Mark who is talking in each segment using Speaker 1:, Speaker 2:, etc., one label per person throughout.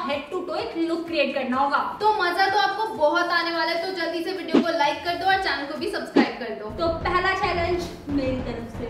Speaker 1: Head to to एक look create करना होगा।
Speaker 2: तो मजा तो आपको बहुत आने वाला है, तो जल्दी से वीडियो को लाइक कर दो और चैनल को भी सब्सक्राइब कर दो।
Speaker 1: तो पहला चैलेंज मेरी तरफ से।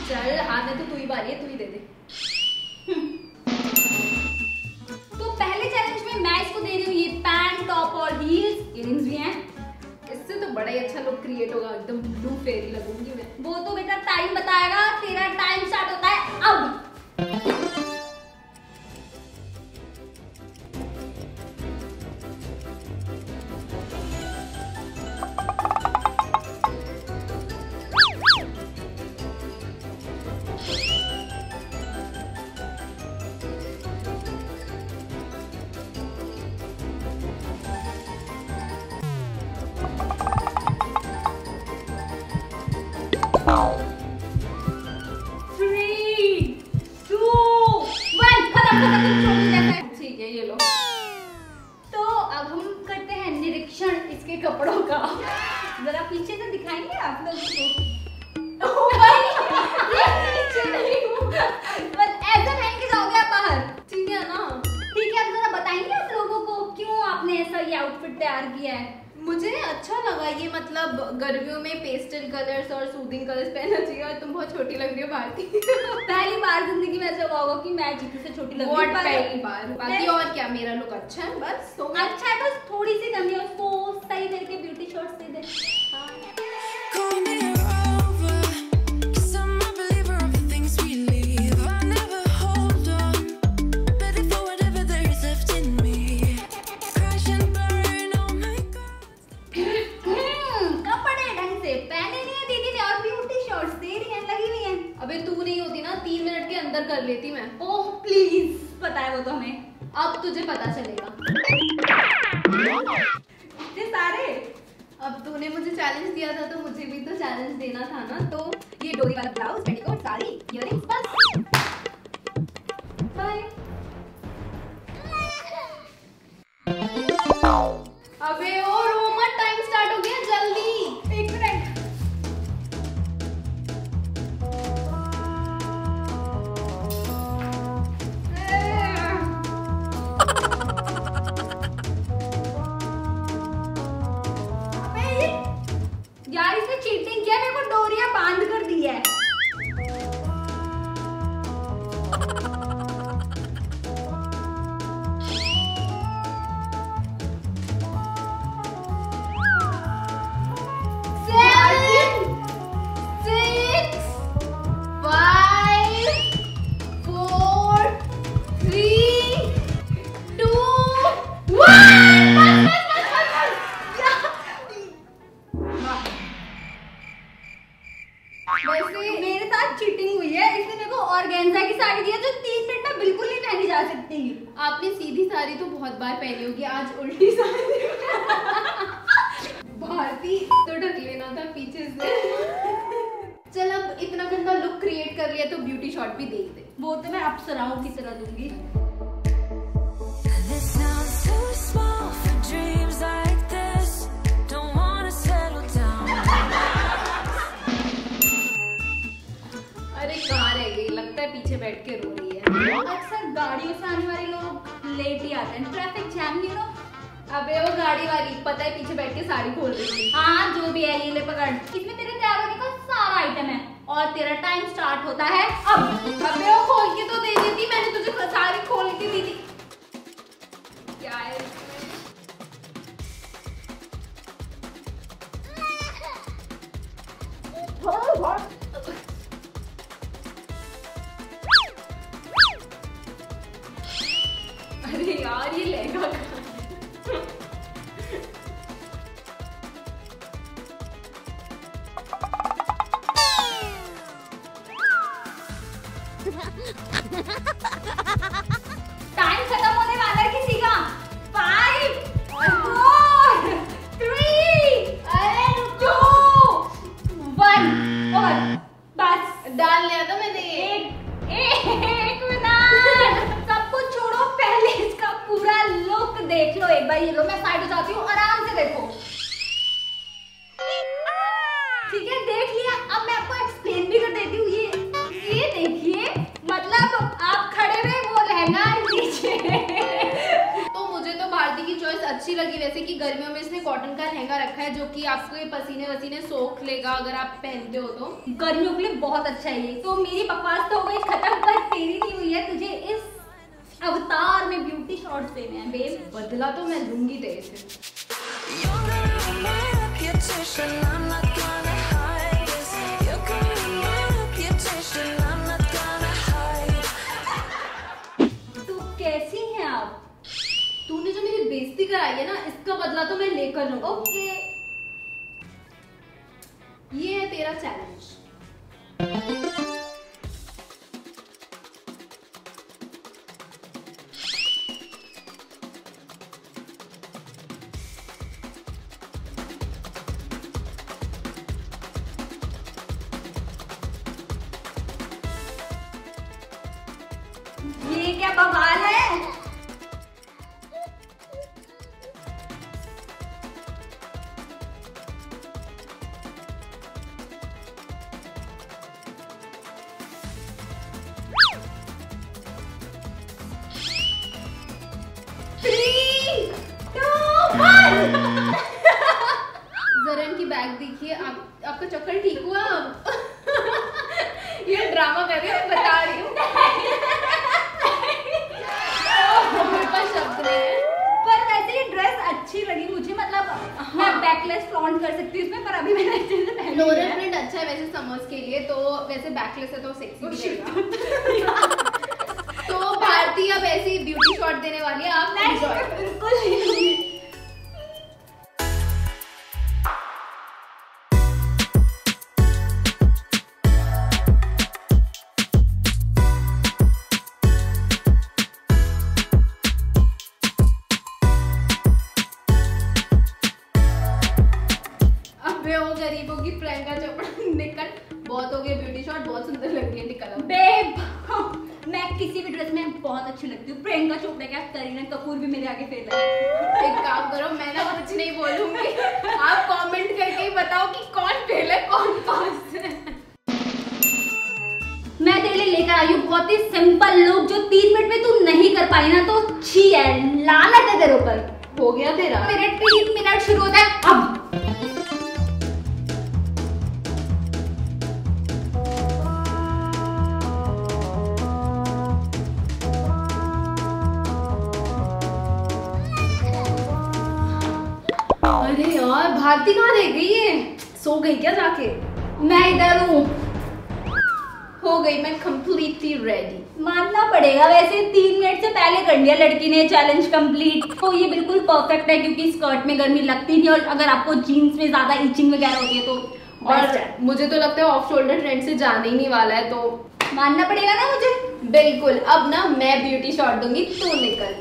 Speaker 2: चल आने तो तू ही बारी है, तू ही दे दे।
Speaker 1: तो पहले चैलेंज में मैं इसको दे रही हूँ ये पैंट, टॉप और हील्स, इयररिंग्स भी हैं।
Speaker 2: इससे तो बड़ा ही अच्छा लुक क्रिएट होगा, एकदम ब्लू फेरी लगूंगी मैं।
Speaker 1: वो तो बेटा टाइम बताएगा, तेरा टाइम स्टार्ट होता है अब।
Speaker 2: ठीक है, ये लो।
Speaker 1: तो अब हम करते हैं निरीक्षण इसके कपड़ों का। जरा पीछे से दिखाएंगे आप लोगों को। बस ऐसा पहन के जाओगे आप बाहर,
Speaker 2: ठीक है ना?
Speaker 1: ठीक है। अब जरा बताएंगे आप लोगों को क्यों आपने ऐसा ये आउटफिट तैयार किया है?
Speaker 2: मुझे अच्छा लगा ये, मतलब गर्मियों में पेस्टल कलर्स और सूदिंग कलर्स पहनना चाहिए। और तुम बहुत छोटी लग रही हो भारती।
Speaker 1: पहली बार जिंदगी में ऐसा हुआ होगा कि मैं जीतू से छोटी लग रही हूं।
Speaker 2: पहली बार। बाकी और क्या, मेरा लुक अच्छा है बस। तो
Speaker 1: अच्छा है, बस थोड़ी सी कमी है, उसको सही करके ब्यूटी शॉट्स दे दे। कपड़े ढंग से पहने नहीं है दीदी ने और ब्यूटी शॉट्स दे रही है, लगी हुई है।
Speaker 2: अबे तू नहीं होती ना, 3 मिनट के अंदर कर लेती मैं।
Speaker 1: ओह प्लीज, पता है वो तो हमें।
Speaker 2: अब तुझे पता चलेगा।
Speaker 1: इतने सारे।
Speaker 2: अब तूने मुझे चैलेंज दिया था तो मुझे भी तो चैलेंज देना था ना। तो
Speaker 1: ये डोरी वाला ब्लाउज, पेटीकोट, साड़ी, इयररिंग्स, बस। बाय।
Speaker 2: अबे ओ रोमा, टाइम स्टार्ट हो गया, जल्दी।
Speaker 1: 1 मिनट। यार इसने चीटिंग किया, मेरे को डोरियां बांध कर दी है। वैसे मेरे साथ चीटिंग हुई है, इसने मेरे को ऑर्गेन्जा की साड़ी दी है जो 3 मिनट में बिल्कुल नहीं पहनी जा सकती।
Speaker 2: आपने सीधी साड़ी तो बहुत बार पहनी होगी, आज उल्टी साड़ी। भारती तो ढक लेना था पीछे से। चल अब इतना गंदा लुक क्रिएट कर रही है तो ब्यूटी शॉट भी देख दे।
Speaker 1: वो तो मैं अप्सराओं की तरह दूंगी।
Speaker 2: अरे कहाँ रह गई, लगता है पीछे बैठ के रो रही है।
Speaker 1: अक्सर गाड़ियों से आने वाले लोग लेट ही आते हैं, ट्रैफिक जैम ही नो।
Speaker 2: अबे वो गाड़ी वाली, पता है पीछे बैठ के साड़ी खोल रही थी।
Speaker 1: हाँ जो भी है, ये ले पकड़। इसमें तेरे तैयार होने का सारा आइटम है और तेरा टाइम स्टार्ट होता है अब।
Speaker 2: अबे वो खोल के तो दे देती, मैंने तुझे साड़ी खोल के दी थी। क्या है अरे यार ये लहंगा
Speaker 1: टाइम खत्म होने वाला है किसी का। 5 4 3 2 1 और बस
Speaker 2: डाल लिया था मैंने।
Speaker 1: एक मिनट। सब कुछ छोड़ो, पहले इसका पूरा लुक देख लो एक बार। ये लो, मैं साइड हो जाती हूँ, आराम से देखो। ठीक है, देख लिया। अब मैं आपको एक्सप्लेन भी कर देती हूँ। ये देखिए, मतलब आप खड़े हुए वो लहंगा नीचे
Speaker 2: है जो कि आपको ये पसीने वसीने सोख लेगा अगर आप पहनते हो तो।
Speaker 1: गर्मियों के लिए बहुत अच्छा है ये। तो मेरी बकवास तो हो गई खत्म, पर तेरी नहीं हुई है। तुझे इस अवतार में ब्यूटी शॉट्स देने हैं बेब।
Speaker 2: बदला तो मैं लूंगी तेरे से।
Speaker 1: तू कैसी है आप?
Speaker 2: तूने जो मेरी बेइज्जती कराई है ना, इसका बदला तो मैं लेकर रहूंगी।
Speaker 1: ओके,
Speaker 2: ये है तेरा चैलेंज।
Speaker 1: ये क्या बवाल है?
Speaker 2: जरा इनकी बैग देखिए। आपका चक्कर ठीक हुआ अब? ये ड्रामा कर रही है, मैं बता रही हूँ। मेरे पास शब्द नहीं है।
Speaker 1: पर वैसे ये ड्रेस अच्छी लगी मुझे, मतलब मैं बैकलेस फ्लॉन्ट कर सकती हूँ इसमें, पर अभी मैंने अच्छे से पहनी
Speaker 2: फ्लोरल
Speaker 1: है।
Speaker 2: प्रिंट अच्छा है वैसे समर्स के लिए, तो वैसे बैकलेस है तो सेक्सी भी लगेगा। तो भारती अब ऐसी ब्यूटी शॉट देने वाली है, आप एंजॉय करो।
Speaker 1: बिल्कुल नहीं।
Speaker 2: अबे ओ गरीबों की प्रियंका चोपड़ा निकल, बहुत हो गया ब्यूटी शॉट, बहुत सुंदर लग रही है, निकल अब।
Speaker 1: बेब मैं किसी भी ड्रेस में बहुत अच्छी लगती हूँ। प्रियंका चोपड़ा क्या, करीना कपूर भी मेरे आगे फेल है।
Speaker 2: एक काम करो, मैं ना कुछ नहीं बोलूंगी, आप कमेंट करके ही बताओ कि कौन फेल है कौन पास है।
Speaker 1: मैं तेरे लिए लेकर आई हूँ बहुत ही सिंपल लुक, जो 3 मिनट में तू नहीं कर पाई ना तो छी है, लानत है तेरे ऊपर।
Speaker 2: हो गया तेरा?
Speaker 1: मेरे 3 मिनट शुरू होता है अब।
Speaker 2: अरे यार भारती कहाँ रह गई है? सो गई क्या जाके?
Speaker 1: मैं इधर हूँ।
Speaker 2: हो गई मैं कंप्लीटली रेडी।
Speaker 1: मानना पड़ेगा, वैसे 3 मिनट से पहले कर लिया लड़की ने चैलेंज कंप्लीट। तो ये बिल्कुल परफेक्ट है क्योंकि स्कर्ट में गर्मी लगती नहीं, और अगर आपको जीन्स में ज्यादा इचिंग वगैरह होती है तो
Speaker 2: और मुझे तो लगता है ऑफ शोल्डर ट्रेंड से जाने ही नहीं वाला है, तो
Speaker 1: मानना पड़ेगा ना मुझे।
Speaker 2: बिल्कुल, अब ना मैं ब्यूटी शॉट दूंगी, तू निकल।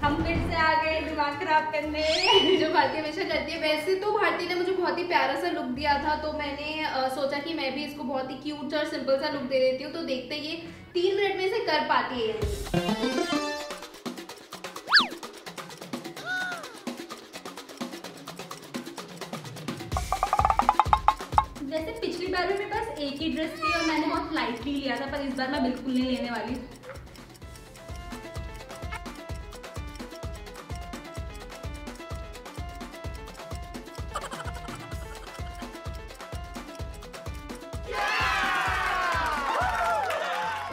Speaker 1: हम फिर से आ गए दिमाग खराब करने।
Speaker 2: जो भारती हमेशा करती है। वैसे तो भारती ने मुझे बहुत ही प्यारा सा लुक दिया था, तो मैंने सोचा कि मैं भी इसको बहुत ही क्यूट और सिंपल सा लुक दे देती हूँ। तो देखते ये 3 मिनट में से कर पाती है या नहीं।
Speaker 1: वैसे पिछली बार भी मेरे पास एक ही ड्रेस थी और मैंने बहुत लाइटली लिया था, पर इस बार मैं बिल्कुल नहीं लेने वाली।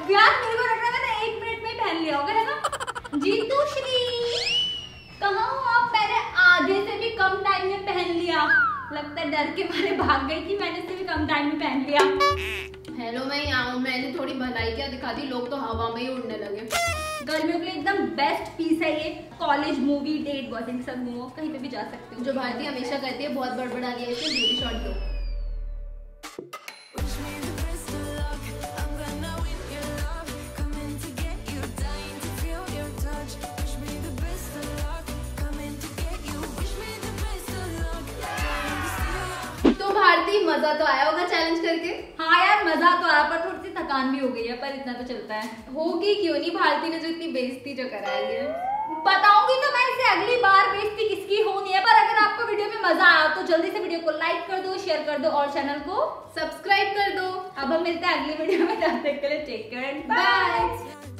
Speaker 1: यार मेरे को लग रहा है मैंने 1 मिनट में ही पहन लिया होगा, है ना? जीतू श्री कहाँ हो आप? मैंने आधे से भी कम टाइम में पहन लिया। लगता है डर के मारे भाग गई कि मैंने इससे भी कम टाइम में पहन लिया।
Speaker 2: हेलो, मैं यहाँ हूँ। मैंने थोड़ी भलाई क्या दिखा दी, लोग तो हवा में ही उड़ने लगे।
Speaker 1: गर्मियों के लिए एकदम बेस्ट पीस है ये। कॉलेज, मूवी, डेट, बॉयफ्रेंड सब घूमो, कहीं पे भी जा सकते हो।
Speaker 2: जो भारती हमेशा करती है, बहुत बड़बड़ा लिया इससे, ब्यूटी शॉट दो। भारती मजा तो आया होगा चैलेंज करके?
Speaker 1: हाँ यार मजा तो आया, पर थोड़ी सी थकान भी हो गई है, पर इतना तो चलता है।
Speaker 2: होगी क्यों नहीं, भारती ने जो इतनी बेइज्जती जो कराई है।
Speaker 1: बताऊंगी तो मैं इसे अगली बार बेइज्जती किसकी होनी है। पर अगर आपको वीडियो में मजा आया तो जल्दी से वीडियो को लाइक कर दो, शेयर कर दो और चैनल को
Speaker 2: सब्सक्राइब कर दो।
Speaker 1: अब हम मिलते हैं अगली वीडियो में, तब तक के लिए टेक केयर एंड बाय।